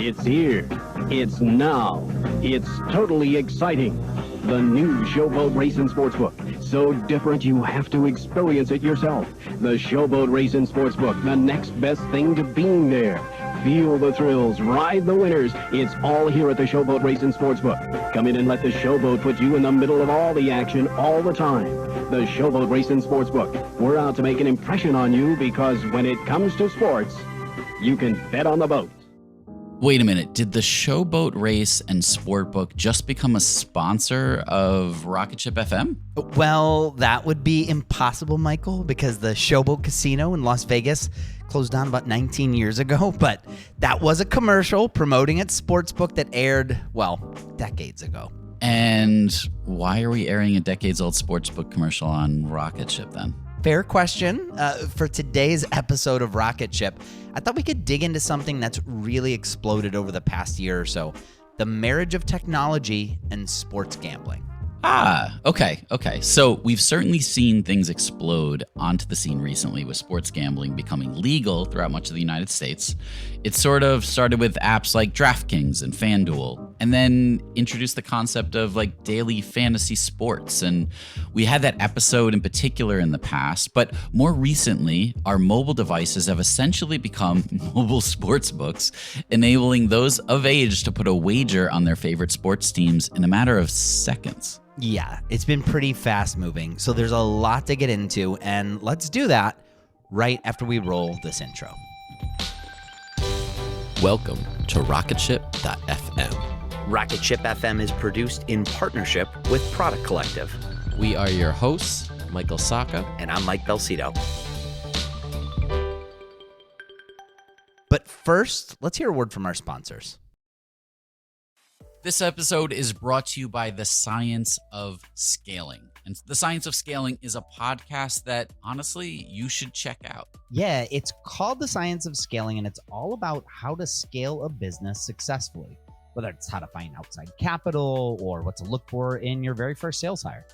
It's here. It's now. It's totally exciting. The new Showboat Racing Sportsbook. So different you have to experience it yourself. The Showboat Racing Sportsbook, the next best thing to being there. Feel the thrills, ride the winners. It's all here at the Showboat Racing Sportsbook. Come in and let the Showboat put you in the middle of all the action all the time. The Showboat Racing Sportsbook. We're out to make an impression on you because when it comes to sports, you can bet on the boat. Wait a minute. Did the Showboat Race and Sportbook just become a sponsor of Rocket Ship FM? Well, that would be impossible, Michael, because the Showboat Casino in Las Vegas closed down about 19 years ago. But that was a commercial promoting its sportsbook that aired, well, decades ago. And why are we airing a decades-old sportsbook commercial on Rocket Ship then? Fair question. For today's episode of Rocket Ship, I thought we could dig into something that's really exploded over the past year or so: the marriage of technology and sports gambling. Okay. So we've certainly seen things explode onto the scene recently with sports gambling becoming legal throughout much of the United States. It sort of started with apps like DraftKings and FanDuel, and then introduced the concept of like daily fantasy sports. And we had that episode in particular in the past, but more recently, our mobile devices have essentially become mobile sports books, enabling those of age to put a wager on their favorite sports teams in a matter of seconds. Yeah, it's been pretty fast moving, so there's a lot to get into, and let's do that right after we roll this intro. Welcome to RocketShip.fm. Rocket Ship FM is produced in partnership with Product Collective. We are your hosts, Michael Saka. And I'm Mike Belcito. But first, let's hear a word from our sponsors. This episode is brought to you by The Science of Scaling. And The Science of Scaling is a podcast that, honestly, you should check out. Yeah, it's called The Science of Scaling, and it's all about how to scale a business successfully, whether it's how to find outside capital or what to look for in your very first sales hire.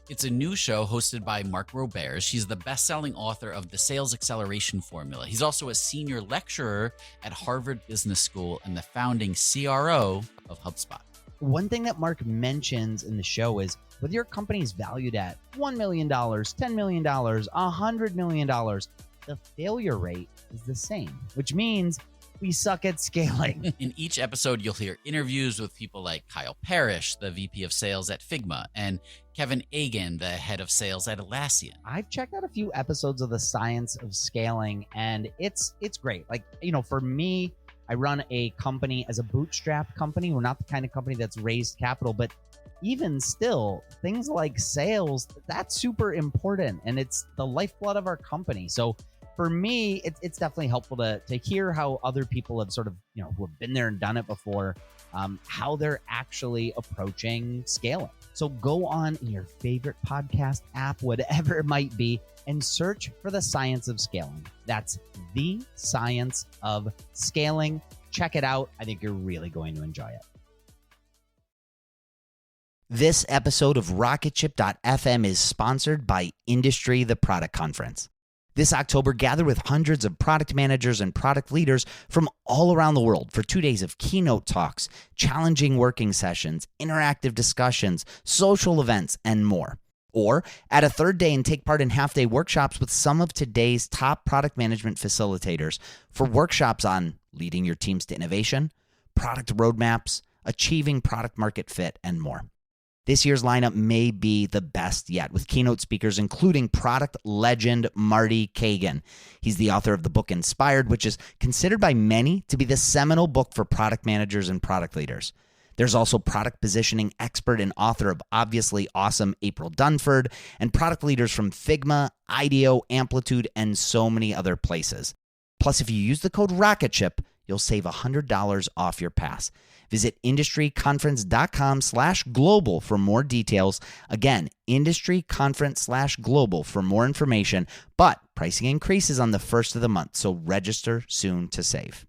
It's a new show hosted by Mark Roberge. He's the best-selling author of The Sales Acceleration Formula. He's also a senior lecturer at Harvard Business School and the founding CRO of Hubspot. One thing that Mark mentions in the show is whether your company is valued at $1 million, $10 million, $100 million, the failure rate is the same, which means we suck at scaling. In each episode, you'll hear interviews with people like Kyle Parrish, the VP of Sales at Figma, and Kevin Egan, the head of sales at Atlassian. I've checked out a few episodes of The Science of Scaling, and it's great. Like, for me, I run a company as a bootstrap company. We're not the kind of company that's raised capital, but even still, things like sales, that's super important, and it's the lifeblood of our company. So for me, it's definitely helpful to hear how other people have sort of, who have been there and done it before, how they're actually approaching scaling. So go on in your favorite podcast app, whatever it might be, and search for The Science of Scaling. That's The Science of Scaling. Check it out. I think you're really going to enjoy it. This episode of RocketShip.fm is sponsored by Industry, the Product Conference. This October, gather with hundreds of product managers and product leaders from all around the world for 2 days of keynote talks, challenging working sessions, interactive discussions, social events, and more. Or add a third day and take part in half-day workshops with some of today's top product management facilitators for workshops on leading your teams to innovation, product roadmaps, achieving product market fit, and more. This year's lineup may be the best yet, with keynote speakers including product legend Marty Kagan. He's the author of the book Inspired, which is considered by many to be the seminal book for product managers and product leaders. There's also product positioning expert and author of Obviously Awesome April Dunford, and product leaders from Figma, IDEO, Amplitude, and so many other places. Plus, if you use the code ROCKETSHIP, you'll save $100 off your pass. Visit industryconference.com/global for more details. Again, industryconference/global for more information, but pricing increases on the first of the month, so register soon to save.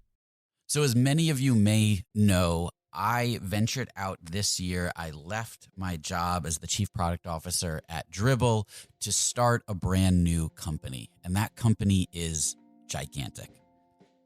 So as many of you may know, I ventured out this year. I left my job as the chief product officer at Dribbble to start a brand new company, and that company is Gigantic.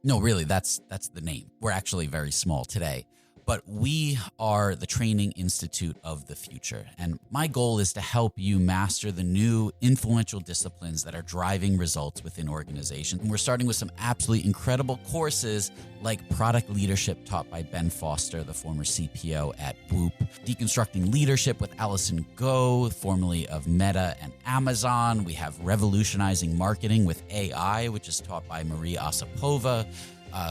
No, really, that's the name. We're actually very small today. But we are the training institute of the future. And my goal is to help you master the new influential disciplines that are driving results within organizations. And we're starting with some absolutely incredible courses like product leadership taught by Ben Foster, the former CPO at Whoop, deconstructing leadership with Allison Go, formerly of Meta and Amazon. We have revolutionizing marketing with AI, which is taught by Marie Osipova,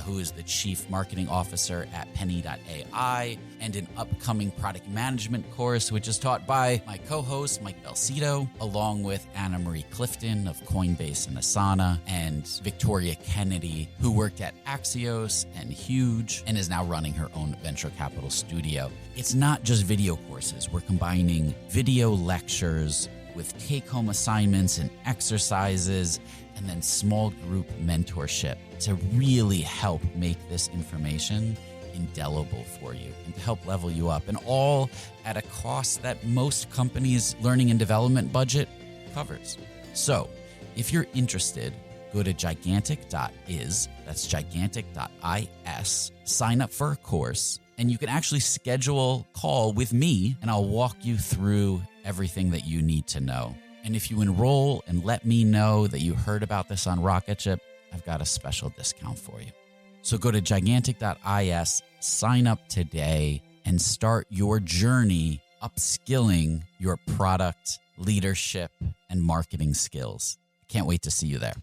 who is the Chief Marketing Officer at Penny.ai, and an upcoming product management course, which is taught by my co-host, Mike Belcito, along with Anna Marie Clifton of Coinbase and Asana, and Victoria Kennedy, who worked at Axios and Huge, and is now running her own venture capital studio. It's not just video courses. We're combining video lectures with take-home assignments and exercises, and then small group mentorship to really help make this information indelible for you and to help level you up, and all at a cost that most companies' learning and development budget covers. So if you're interested, go to Gigantic.is, that's Gigantic.is, sign up for a course, and you can actually schedule a call with me, and I'll walk you through everything that you need to know. And if you enroll and let me know that you heard about this on Rocket Ship, I've got a special discount for you. So go to Gigantic.is, sign up today, and start your journey upskilling your product, leadership, and marketing skills. Can't wait to see you there.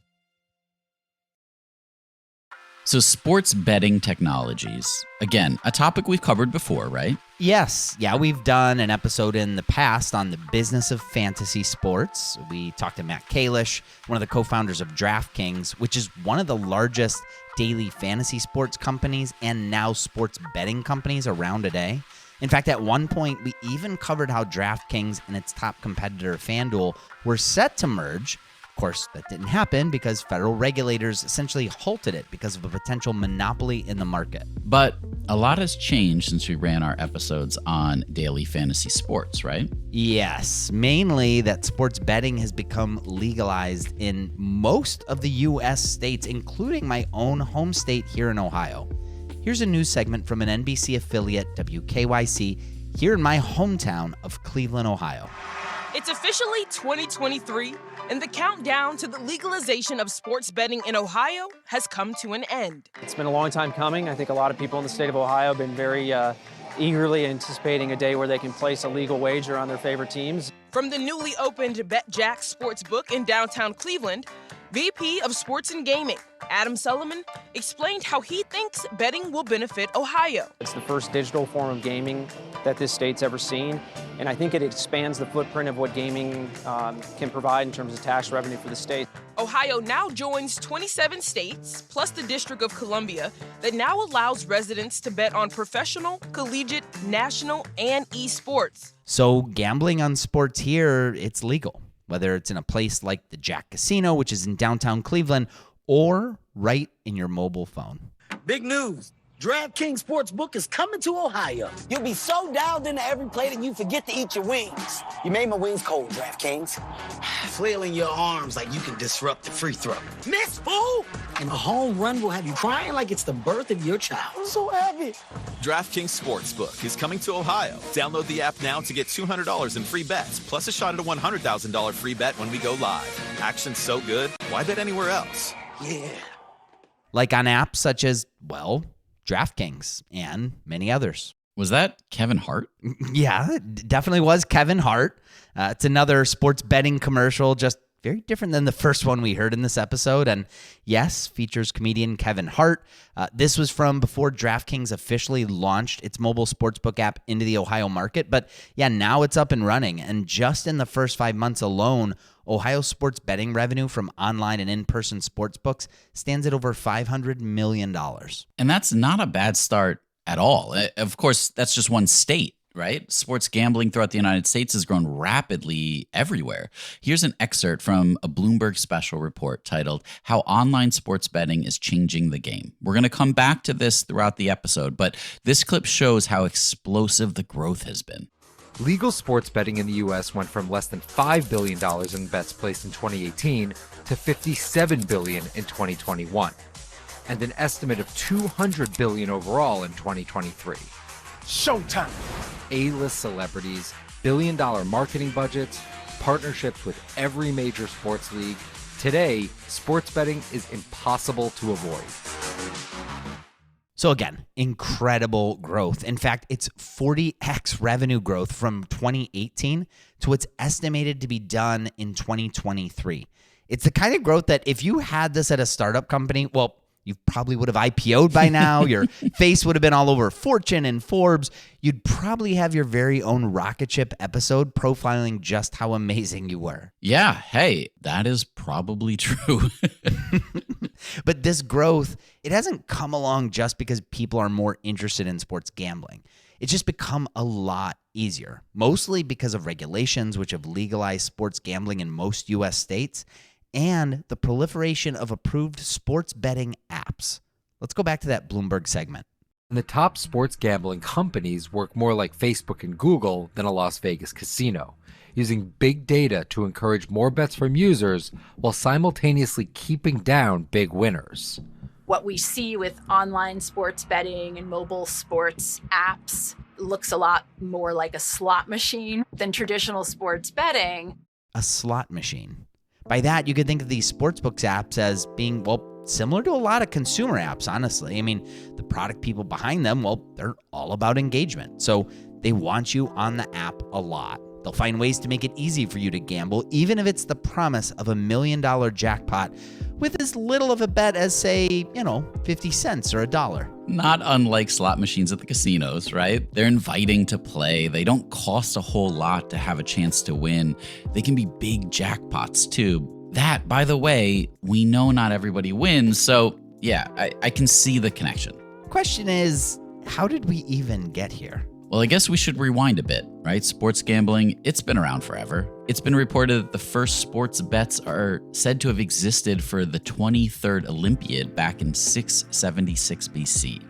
So sports betting technologies, again, a topic we've covered before, right? Yes. Yeah, we've done an episode in the past on the business of fantasy sports. We talked to Matt Kalish, one of the co-founders of DraftKings, which is one of the largest daily fantasy sports companies and now sports betting companies around today. In fact, at one point, we even covered how DraftKings and its top competitor, FanDuel, were set to merge. Of course, that didn't happen because federal regulators essentially halted it because of a potential monopoly in the market. But a lot has changed since we ran our episodes on daily fantasy sports, right? Yes, mainly that sports betting has become legalized in most of the U.S. states, including my own home state here in Ohio. Here's a news segment from an NBC affiliate, WKYC, here in my hometown of Cleveland, Ohio. It's officially 2023, and the countdown to the legalization of sports betting in Ohio has come to an end. It's been a long time coming. I think a lot of people in the state of Ohio have been very eagerly anticipating a day where they can place a legal wager on their favorite teams. From the newly opened BetJack Sportsbook in downtown Cleveland, VP of Sports and Gaming, Adam Sullivan, explained how he thinks betting will benefit Ohio. It's the first digital form of gaming that this state's ever seen, and I think it expands the footprint of what gaming can provide in terms of tax revenue for the state. Ohio now joins 27 states, plus the District of Columbia, that now allows residents to bet on professional, collegiate, national, and esports. So gambling on sports here, it's legal, whether it's in a place like the Jack Casino, which is in downtown Cleveland, or right in your mobile phone. Big news. DraftKings Sportsbook is coming to Ohio. You'll be so dialed into every play that you forget to eat your wings. You made my wings cold, DraftKings. Flailing your arms like you can disrupt the free throw. Miss, fool! And a home run will have you crying like it's the birth of your child. I'm so happy. DraftKings Sportsbook is coming to Ohio. Download the app now to get $200 in free bets, plus a shot at a $100,000 free bet when we go live. Action's so good, why bet anywhere else? Yeah. Like on apps such as, well, DraftKings and many others. Was that Kevin Hart? Yeah, it definitely was Kevin Hart. It's another sports betting commercial, just very different than the first one we heard in this episode. And yes, features comedian Kevin Hart. This was from before DraftKings officially launched its mobile sportsbook app into the Ohio market. But yeah, now it's up and running. And just in the first 5 months alone, Ohio sports betting revenue from online and in-person sportsbooks stands at over $500 million. And that's not a bad start at all. Of course, that's just one state, right? Sports gambling throughout the United States has grown rapidly everywhere. Here's an excerpt from a Bloomberg special report titled, How Online Sports Betting is Changing the Game. We're going to come back to this throughout the episode, but this clip shows how explosive the growth has been. Legal sports betting in the U.S. went from less than $5 billion in bets placed in 2018 to $57 billion in 2021. and an estimate of $200 billion overall in 2023. Showtime. A-list celebrities, billion-dollar marketing budgets, partnerships with every major sports league. Today, sports betting is impossible to avoid. So again, incredible growth. In fact, it's 40x revenue growth from 2018 to what's estimated to be done in 2023. It's the kind of growth that if you had this at a startup company, well, you probably would have IPO'd by now. Your face would have been all over Fortune and Forbes. You'd probably have your very own Rocket Ship episode profiling just how amazing you were. Yeah, hey, that is probably true. But this growth, it hasn't come along just because people are more interested in sports gambling. It's just become a lot easier, mostly because of regulations which have legalized sports gambling in most U.S. states and the proliferation of approved sports betting apps. Let's go back to that Bloomberg segment. And the top sports gambling companies work more like Facebook and Google than a Las Vegas casino, using big data to encourage more bets from users while simultaneously keeping down big winners. What we see with online sports betting and mobile sports apps looks a lot more like a slot machine than traditional sports betting. A slot machine. By that, you could think of these sportsbooks apps as being, well, similar to a lot of consumer apps, honestly. I mean, the product people behind them, well, they're all about engagement. So they want you on the app a lot. They'll find ways to make it easy for you to gamble, even if it's the promise of $1 million jackpot with as little of a bet as, say, 50 cents or $1. Not unlike slot machines at the casinos, right? They're inviting to play. They don't cost a whole lot to have a chance to win. They can be big jackpots too. That, by the way, we know not everybody wins, so yeah, I can see the connection. Question is, how did we even get here? Well, I guess we should rewind a bit, right? Sports gambling, it's been around forever. It's been reported that the first sports bets are said to have existed for the 23rd Olympiad back in 676 BC.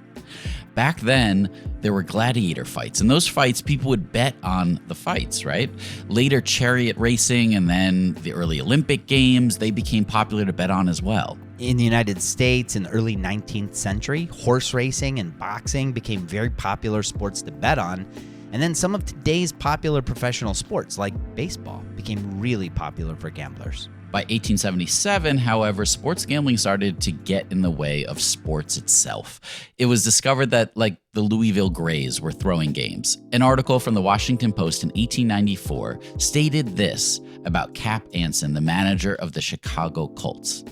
Back then, there were gladiator fights. In those fights, people would bet on the fights, right? Later, chariot racing and then the early Olympic Games, they became popular to bet on as well. In the United States in the early 19th century, horse racing and boxing became very popular sports to bet on. And then some of today's popular professional sports, like baseball, became really popular for gamblers. By 1877, however, sports gambling started to get in the way of sports itself. It was discovered that, the Louisville Grays were throwing games. An article from the Washington Post in 1894 stated this about Cap Anson, the manager of the Chicago Colts.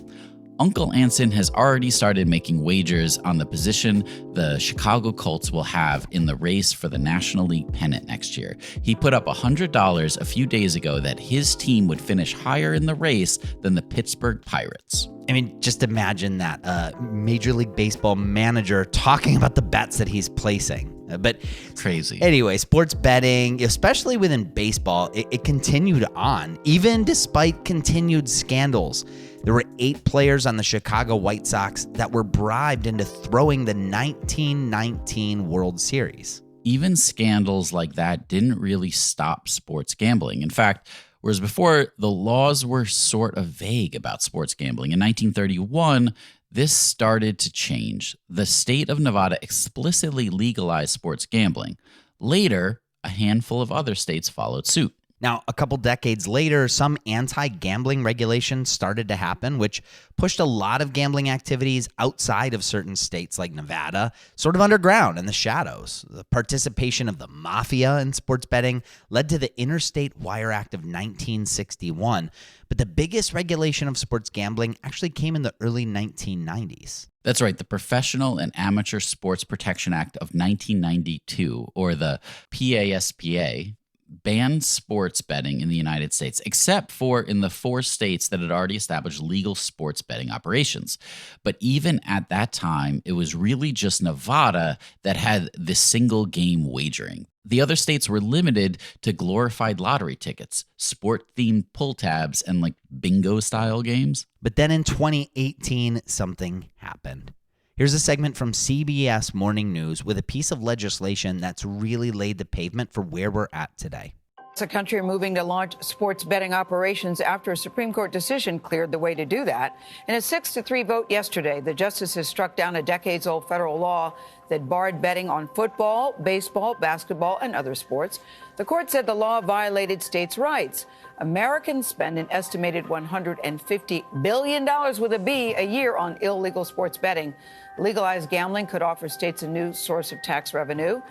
Uncle Anson has already started making wagers on the position the Chicago Colts will have in the race for the National League pennant next year. He put up $100 a few days ago that his team would finish higher in the race than the Pittsburgh Pirates. I mean, just imagine that Major League Baseball manager talking about the bets that he's placing. But crazy. Anyway, sports betting, especially within baseball, it continued on, even despite continued scandals. There were 8 players on the Chicago White Sox that were bribed into throwing the 1919 World Series. Even scandals like that didn't really stop sports gambling. In fact, whereas before the laws were sort of vague about sports gambling, in 1931, this started to change. The state of Nevada explicitly legalized sports gambling. Later, a handful of other states followed suit. Now, a couple decades later, some anti-gambling regulations started to happen, which pushed a lot of gambling activities outside of certain states like Nevada, sort of underground in the shadows. The participation of the mafia in sports betting led to the Interstate Wire Act of 1961. But the biggest regulation of sports gambling actually came in the early 1990s. That's right, the Professional and Amateur Sports Protection Act of 1992, or the PASPA, banned sports betting in the United States, except for in the 4 states that had already established legal sports betting operations. But even at that time, it was really just Nevada that had this single game wagering. The other states were limited to glorified lottery tickets, sport-themed pull tabs, and bingo-style games. But then in 2018, something happened. Here's a segment from CBS Morning News with a piece of legislation that's really laid the pavement for where we're at today. A country moving to launch sports betting operations after a Supreme Court decision cleared the way to do that. In a 6-3 vote yesterday, the justices struck down a decades-old federal law that barred betting on football, baseball, basketball, and other sports. The court said the law violated states' rights. Americans spend an estimated $150 billion with a B a year on illegal sports betting. Legalized gambling could offer states a new source of tax revenue.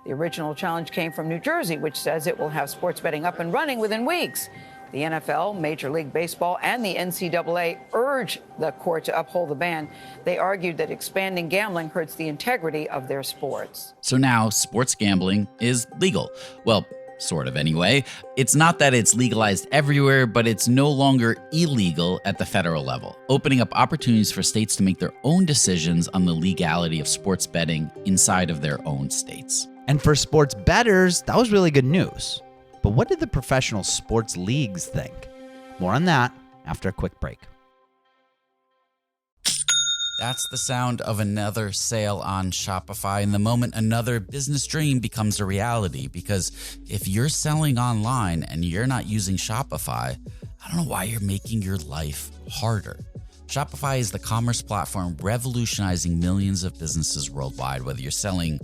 The original challenge came from New Jersey, which says it will have sports betting up and running within weeks. The NFL, Major League Baseball, and the NCAA urged the court to uphold the ban. They argued that expanding gambling hurts the integrity of their sports. So now sports gambling is legal. Well, sort of anyway. It's not that it's legalized everywhere, but it's no longer illegal at the federal level, opening up opportunities for states to make their own decisions on the legality of sports betting inside of their own states. And for sports bettors, that was really good news. But what did the professional sports leagues think? More on that after a quick break. That's the sound of another sale on Shopify, and the moment another business dream becomes a reality. Because if you're selling online and you're not using Shopify, I don't know why you're making your life harder. Shopify is the commerce platform revolutionizing millions of businesses worldwide, whether you're selling,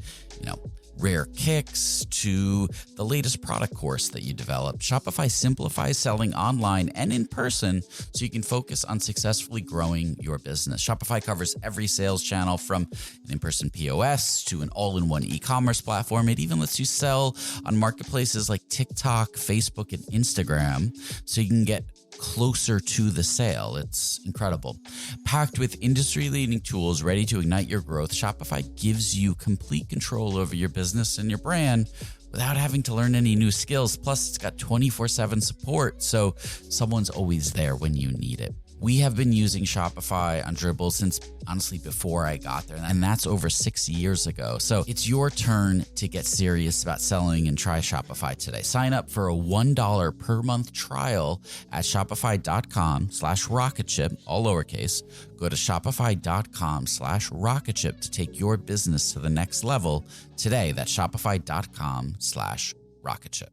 rare kicks to the latest product course that you develop. Shopify simplifies selling online and in person so you can focus on successfully growing your business. Shopify covers every sales channel, from an in-person POS to an all-in-one e-commerce platform. It even lets you sell on marketplaces like TikTok, Facebook, and Instagram so you can get closer to the sale. It's incredible. Packed with industry-leading tools ready to ignite your growth, Shopify gives you complete control over your business and your brand without having to learn any new skills. Plus, it's got 24/7 support, so someone's always there when you need it. We have been using Shopify on Dribbble since, honestly, before I got there, and that's over 6 years ago. So it's your turn to get serious about selling and try Shopify today. Sign up for a $1 per month trial at shopify.com/rocketship, all lowercase. Go to shopify.com/rocketship to take your business to the next level today. That's shopify.com/rocketship.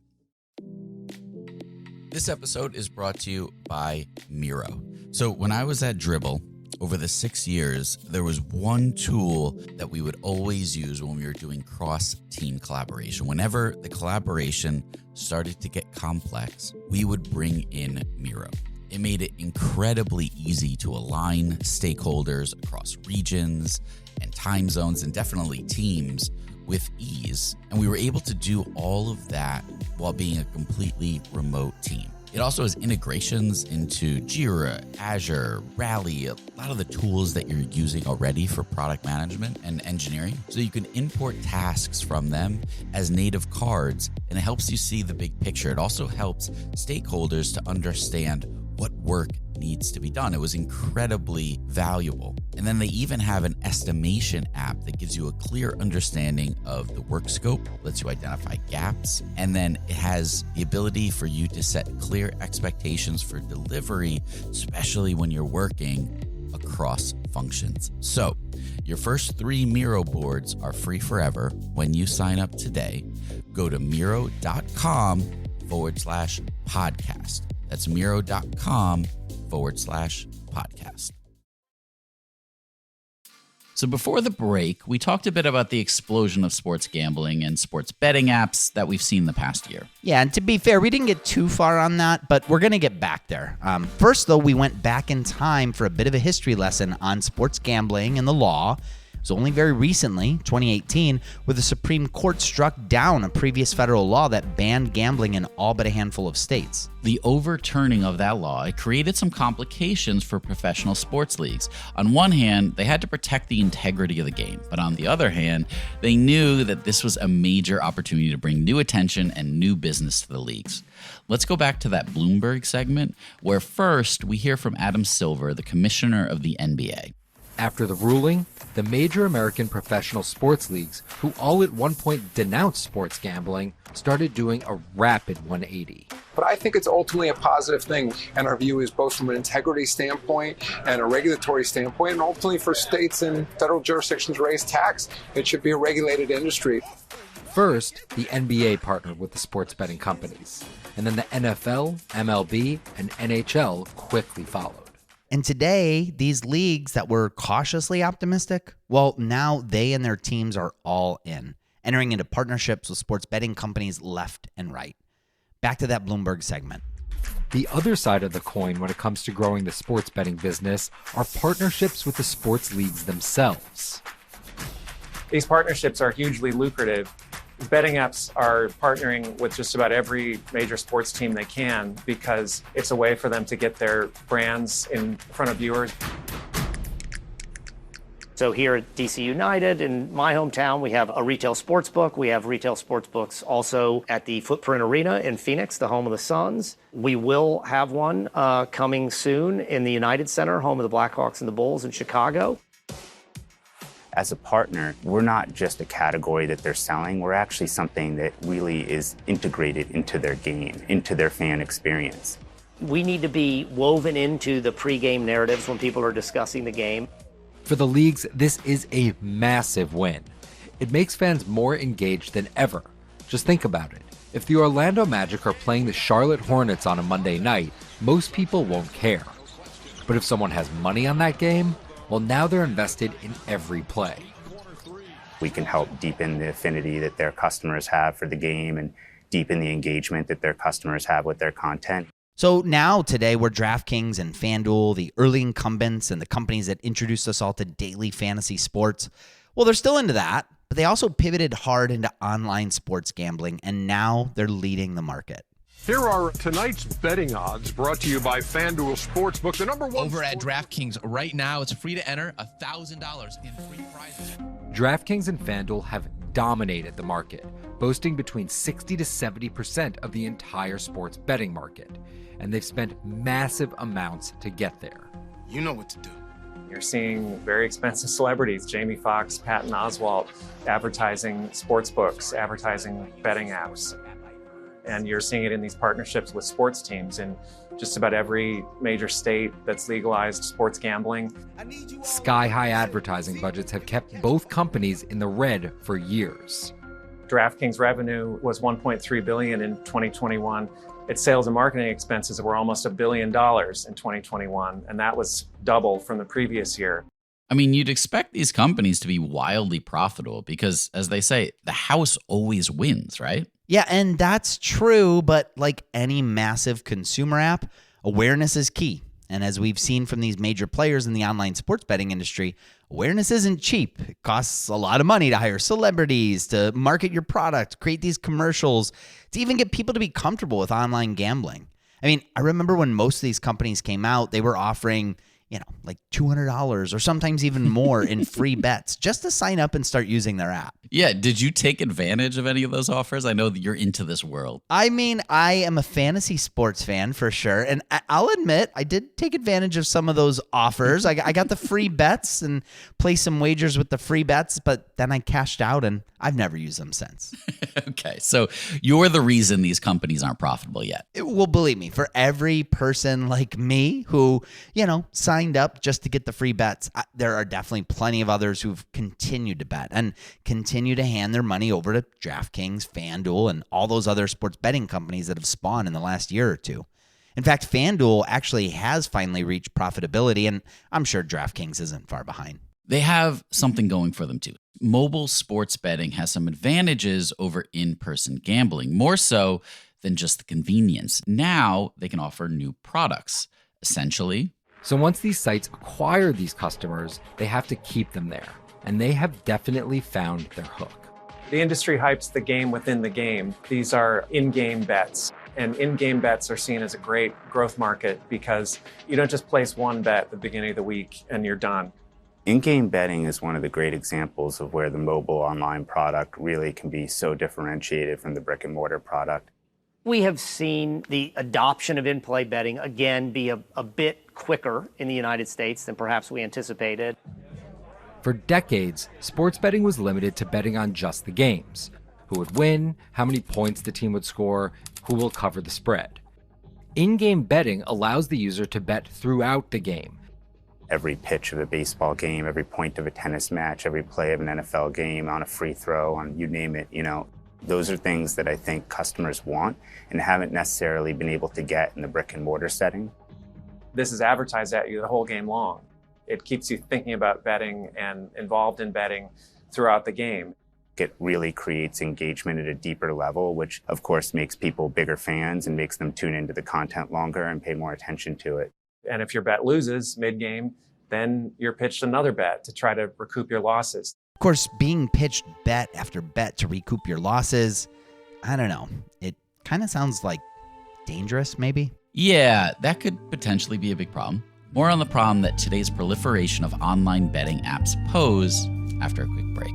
This episode is brought to you by Miro. So when I was at Dribbble, over the 6 years, there was one tool that we would always use when we were doing cross-team collaboration. Whenever the collaboration started to get complex, we would bring in Miro. It made it incredibly easy to align stakeholders across regions and time zones, and definitely teams, with ease. And we were able to do all of that while being a completely remote team. It also has integrations into Jira, Azure, Rally, a lot of the tools that you're using already for product management and engineering. So you can import tasks from them as native cards, and it helps you see the big picture. It also helps stakeholders to understand what work needs to be done. It was incredibly valuable. And then they even have an estimation app that gives you a clear understanding of the work scope, lets you identify gaps, and then it has the ability for you to set clear expectations for delivery, especially when you're working across functions. So your first 3 Miro boards are free forever when you sign up today. Go to Miro.com/podcast. That's Miro.com/podcast. So before the break, we talked a bit about the explosion of sports gambling and sports betting apps that we've seen the past year. Yeah, and to be fair, we didn't get too far on that, but we're going to get back there. First, though, we went back in time for a bit of a history lesson on sports gambling and the law. It was only very recently, 2018, where the Supreme Court struck down a previous federal law that banned gambling in all but a handful of states. The overturning of that law, it created some complications for professional sports leagues. On one hand, they had to protect the integrity of the game, but on the other hand, they knew that this was a major opportunity to bring new attention and new business to the leagues. Let's go back to that Bloomberg segment, where first we hear from Adam Silver, the commissioner of the NBA. After the ruling, the major American professional sports leagues, who all at one point denounced sports gambling, started doing a rapid 180. But I think it's ultimately a positive thing, and our view is both from an integrity standpoint and a regulatory standpoint, and ultimately for states and federal jurisdictions to raise tax, it should be a regulated industry. First, the NBA partnered with the sports betting companies, and then the NFL, MLB, and NHL quickly followed. And today, these leagues that were cautiously optimistic, well, now they and their teams are all in, entering into partnerships with sports betting companies left and right. Back to that Bloomberg segment. The other side of the coin when it comes to growing the sports betting business are partnerships with the sports leagues themselves. These partnerships are hugely lucrative. Betting apps are partnering with just about every major sports team they can because it's a way for them to get their brands in front of viewers. So here at DC United, in my hometown, we have a retail sports book. We have retail sports books also at the Footprint Arena in Phoenix, the home of the Suns. We will have one coming soon in the United Center, home of the Blackhawks and the Bulls in Chicago. As a partner, we're not just a category that they're selling. We're actually something that really is integrated into their game, into their fan experience. We need to be woven into the pregame narratives when people are discussing the game. For the leagues, this is a massive win. It makes fans more engaged than ever. Just think about it. If the Orlando Magic are playing the Charlotte Hornets on a Monday night, most people won't care. But if someone has money on that game, well, now they're invested in every play. We can help deepen the affinity that their customers have for the game and deepen the engagement that their customers have with their content. So now today we're DraftKings and FanDuel, the early incumbents and the companies that introduced us all to daily fantasy sports. Well, they're still into that, but they also pivoted hard into online sports gambling, and now they're leading the market. Here are tonight's betting odds brought to you by FanDuel Sportsbook, the number one. Over at DraftKings right now, it's free to enter $1,000 in free prizes. DraftKings and FanDuel have dominated the market, boasting between 60 to 70% of the entire sports betting market. And they've spent massive amounts to get there. You know what to do. You're seeing very expensive celebrities, Jamie Foxx, Patton Oswalt, advertising sports books, advertising betting apps. And you're seeing it in these partnerships with sports teams in just about every major state that's legalized sports gambling. Sky-high advertising budgets have kept both companies in the red for years. DraftKings revenue was $1.3 billion in 2021. Its sales and marketing expenses were almost $1 billion in 2021, and that was double from the previous year. I mean, you'd expect these companies to be wildly profitable because, as they say, the house always wins, right? Yeah, and that's true, but like any massive consumer app, awareness is key. And as we've seen from these major players in the online sports betting industry, awareness isn't cheap. It costs a lot of money to hire celebrities, to market your product, create these commercials, to even get people to be comfortable with online gambling. I mean, I remember when most of these companies came out, they were offering, like $200 or sometimes even more in free bets just to sign up and start using their app. Yeah. Did you take advantage of any of those offers? I know that you're into this world. I mean, I am a fantasy sports fan for sure. And I'll admit, I did take advantage of some of those offers. I got the free bets and placed some wagers with the free bets, but then I cashed out and I've never used them since. Okay. So you're the reason these companies aren't profitable yet. Well, believe me, for every person like me who, signed up just to get the free bets, there are definitely plenty of others who've continued to bet and continue to hand their money over to DraftKings, FanDuel, and all those other sports betting companies that have spawned in the last year or two. In fact, FanDuel actually has finally reached profitability, and I'm sure DraftKings isn't far behind. They have something going for them too. Mobile sports betting has some advantages over in-person gambling, more so than just the convenience. Now they can offer new products, essentially. So once these sites acquire these customers, they have to keep them there. And they have definitely found their hook. The industry hypes the game within the game. These are in-game bets. And in-game bets are seen as a great growth market because you don't just place one bet at the beginning of the week and you're done. In-game betting is one of the great examples of where the mobile online product really can be so differentiated from the brick and mortar product. We have seen the adoption of in-play betting, again, be a bit quicker in the United States than perhaps we anticipated. For decades, sports betting was limited to betting on just the games. Who would win, how many points the team would score, who will cover the spread. In-game betting allows the user to bet throughout the game. Every pitch of a baseball game, every point of a tennis match, every play of an NFL game, on a free throw, on you name it, Those are things that I think customers want and haven't necessarily been able to get in the brick and mortar setting. This is advertised at you the whole game long. It keeps you thinking about betting and involved in betting throughout the game. It really creates engagement at a deeper level, which of course makes people bigger fans and makes them tune into the content longer and pay more attention to it. And if your bet loses mid-game, then you're pitched another bet to try to recoup your losses. Of course, being pitched bet after bet to recoup your losses, I don't know. It kind of sounds like dangerous, maybe? Yeah, that could potentially be a big problem. More on the problem that today's proliferation of online betting apps pose after a quick break.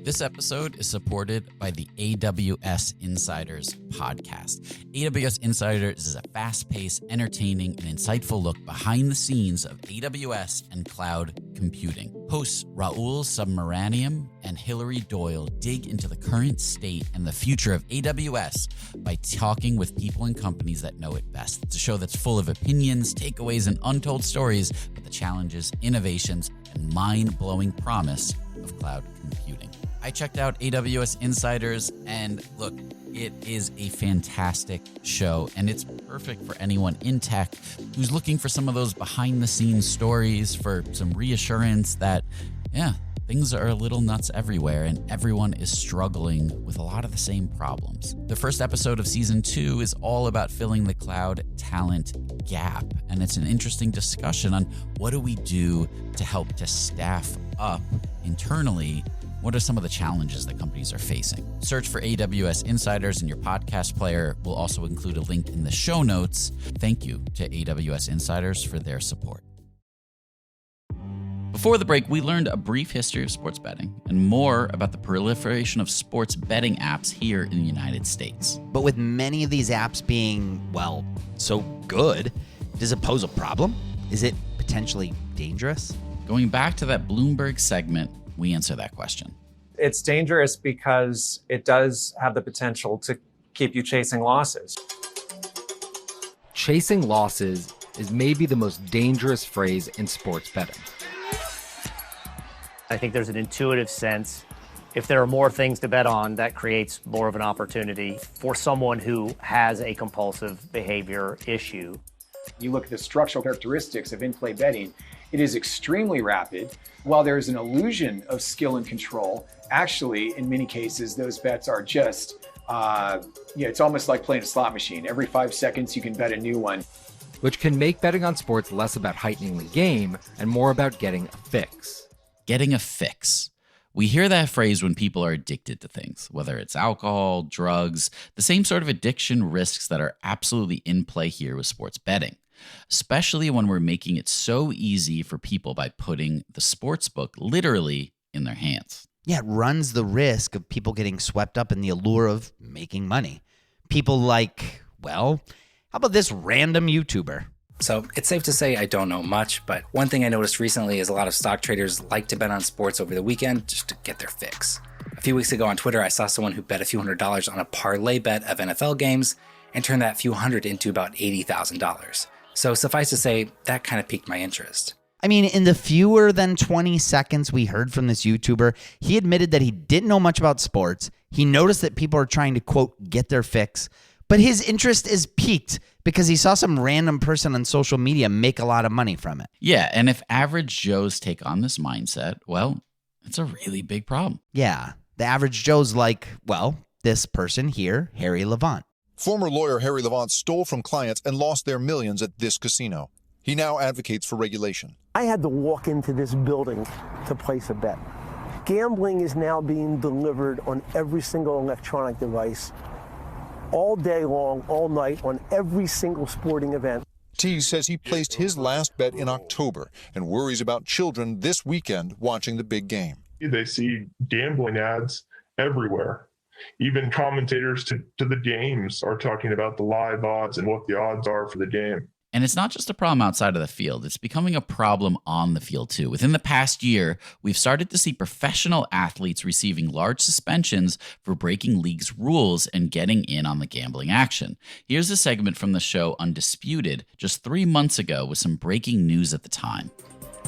This episode is supported by the AWS Insiders podcast. AWS Insiders is a fast-paced, entertaining, and insightful look behind the scenes of AWS and cloud computing. Hosts Raul Submaranian and Hillary Doyle dig into the current state and the future of AWS by talking with people and companies that know it best. It's a show that's full of opinions, takeaways, and untold stories about the challenges, innovations, and mind-blowing promise of cloud computing. I checked out AWS Insiders, and look, it is a fantastic show, and it's perfect for anyone in tech who's looking for some of those behind-the-scenes stories, for some reassurance that, yeah, things are a little nuts everywhere, and everyone is struggling with a lot of the same problems. The first episode of Season 2 is all about filling the cloud talent gap, and it's an interesting discussion on what do we do to help to staff up internally. What are some of the challenges that companies are facing? Search for AWS Insiders in your podcast player. We'll also include a link in the show notes. Thank you to AWS Insiders for their support. Before the break, we learned a brief history of sports betting and more about the proliferation of sports betting apps here in the United States. But with many of these apps being, well, so good, does it pose a problem? Is it potentially dangerous? Going back to that Bloomberg segment, we answer that question. It's dangerous because it does have the potential to keep you chasing losses. Chasing losses is maybe the most dangerous phrase in sports betting. I think there's an intuitive sense. If there are more things to bet on, that creates more of an opportunity for someone who has a compulsive behavior issue. You look at the structural characteristics of in-play betting, it is extremely rapid. While there is an illusion of skill and control, actually, in many cases, those bets are just, it's almost like playing a slot machine. Every 5 seconds, you can bet a new one. Which can make betting on sports less about heightening the game and more about getting a fix. Getting a fix. We hear that phrase when people are addicted to things, whether it's alcohol, drugs, the same sort of addiction risks that are absolutely in play here with sports betting. Especially when we're making it so easy for people by putting the sportsbook literally in their hands. Yeah, it runs the risk of people getting swept up in the allure of making money. People like, well, how about this random YouTuber? So it's safe to say I don't know much, but one thing I noticed recently is a lot of stock traders like to bet on sports over the weekend just to get their fix. A few weeks ago on Twitter, I saw someone who bet a few $100s on a parlay bet of NFL games and turned that few hundred into about $80,000. So suffice to say, that kind of piqued my interest. I mean, in the fewer than 20 seconds we heard from this YouTuber, he admitted that he didn't know much about sports. He noticed that people are trying to, quote, get their fix. But his interest is piqued because he saw some random person on social media make a lot of money from it. Yeah, and if average Joes take on this mindset, well, it's a really big problem. Yeah, the average Joe's like, well, this person here, Harry Levant. Former lawyer Harry Levant stole from clients and lost their millions at this casino. He now advocates for regulation. I had to walk into this building to place a bet. Gambling is now being delivered on every single electronic device, all day long, all night, on every single sporting event. Tease says he placed his last bet in October and worries about children this weekend watching the big game. They see gambling ads everywhere. Even commentators to the games are talking about the live odds and what the odds are for the game. And it's not just a problem outside of the field. It's becoming a problem on the field, too. Within the past year, we've started to see professional athletes receiving large suspensions for breaking league's rules and getting in on the gambling action. Here's a segment from the show Undisputed just 3 months ago with some breaking news at the time.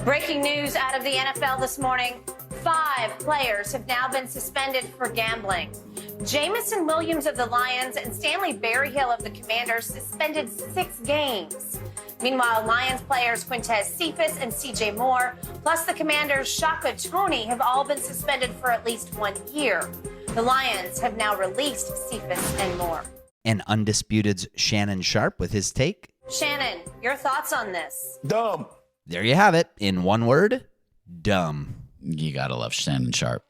Breaking news out of the NFL this morning. 5 players have now been suspended for gambling. Jamison Williams of the Lions and Stanley Berryhill of the Commanders suspended 6 games. Meanwhile, Lions players Quintez Cephas and CJ Moore, plus the Commanders' Shaka Toney, have all been suspended for at least 1 year. The Lions have now released Cephas and Moore. And Undisputed's Shannon Sharp with his take. Shannon, your thoughts on this? Dumb. There you have it. In one word, dumb. You gotta love Shannon Sharp.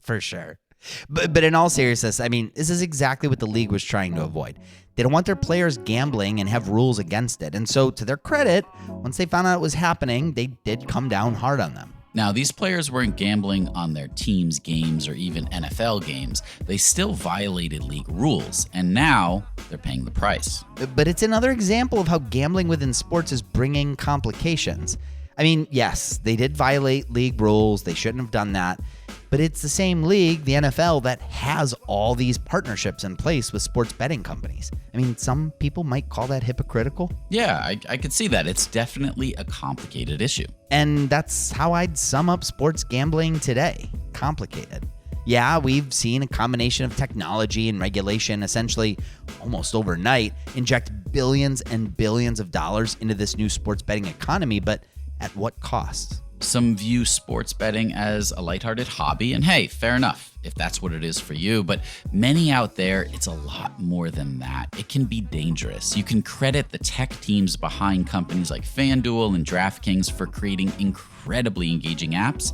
For sure. But in all seriousness, I mean, this is exactly what the league was trying to avoid. They don't want their players gambling and have rules against it. And so, to their credit, once they found out it was happening, they did come down hard on them. Now, these players weren't gambling on their team's games or even NFL games. They still violated league rules, and now they're paying the price. But it's another example of how gambling within sports is bringing complications. I mean, yes, they did violate league rules. They shouldn't have done that. But it's the same league, the NFL, that has all these partnerships in place with sports betting companies. I mean, some people might call that hypocritical. Yeah, I could see that. It's definitely a complicated issue. And that's how I'd sum up sports gambling today. Complicated. Yeah, we've seen a combination of technology and regulation essentially almost overnight inject billions and billions of dollars into this new sports betting economy, but at what cost? Some view sports betting as a lighthearted hobby, and hey, fair enough if that's what it is for you, but many out there, it's a lot more than that. It can be dangerous. You can credit the tech teams behind companies like FanDuel and DraftKings for creating incredibly engaging apps,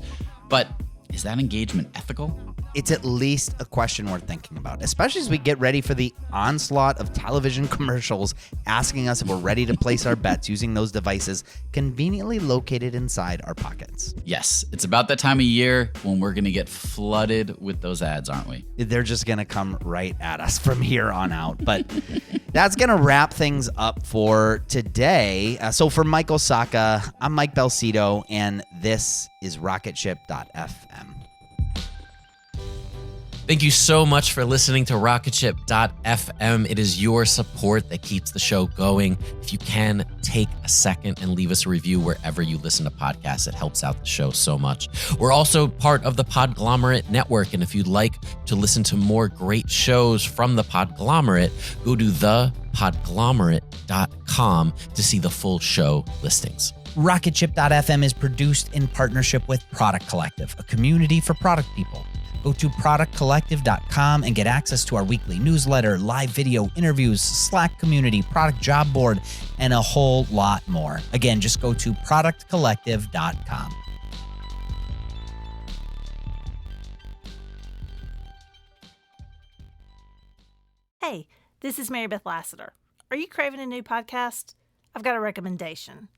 but is that engagement ethical? It's at least a question worth thinking about, especially as we get ready for the onslaught of television commercials asking us if we're ready to place our bets using those devices conveniently located inside our pockets. Yes, it's about that time of year when we're going to get flooded with those ads, aren't we? They're just going to come right at us from here on out. But that's going to wrap things up for today. So for Michael Saka, I'm Mike Belcito, and this is Rocketship.fm. Thank you so much for listening to Rocketship.fm. It is your support that keeps the show going. If you can, take a second and leave us a review wherever you listen to podcasts. It helps out the show so much. We're also part of the Podglomerate Network, and if you'd like to listen to more great shows from the Podglomerate, go to thepodglomerate.com to see the full show listings. Rocketship.fm is produced in partnership with Product Collective, a community for product people. Go to productcollective.com and get access to our weekly newsletter, live video interviews, Slack community, product job board, and a whole lot more. Again, just go to productcollective.com. Hey, this is Mary Beth Lassiter. Are you craving a new podcast? I've got a recommendation.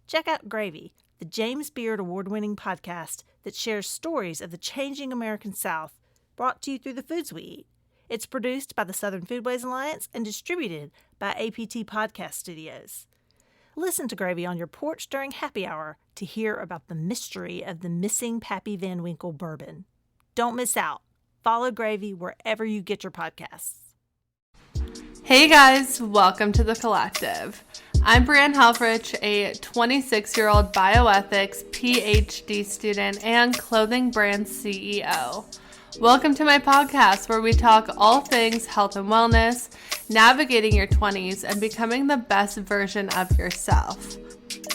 Check out Gravy, the James Beard Award-winning podcast that shares stories of the changing American South, brought to you through the foods we eat. It's produced by the Southern Foodways Alliance and distributed by APT Podcast Studios. Listen to Gravy on your porch during happy hour to hear about the mystery of the missing Pappy Van Winkle bourbon. Don't miss out. Follow Gravy wherever you get your podcasts. Hey guys, welcome to The Collective. I'm Brianne Helfrich, a 26-year-old bioethics PhD student and clothing brand CEO. Welcome to my podcast where we talk all things health and wellness, navigating your 20s, and becoming the best version of yourself.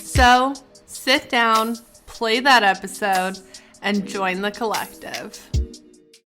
So, sit down, play that episode, and join The Collective.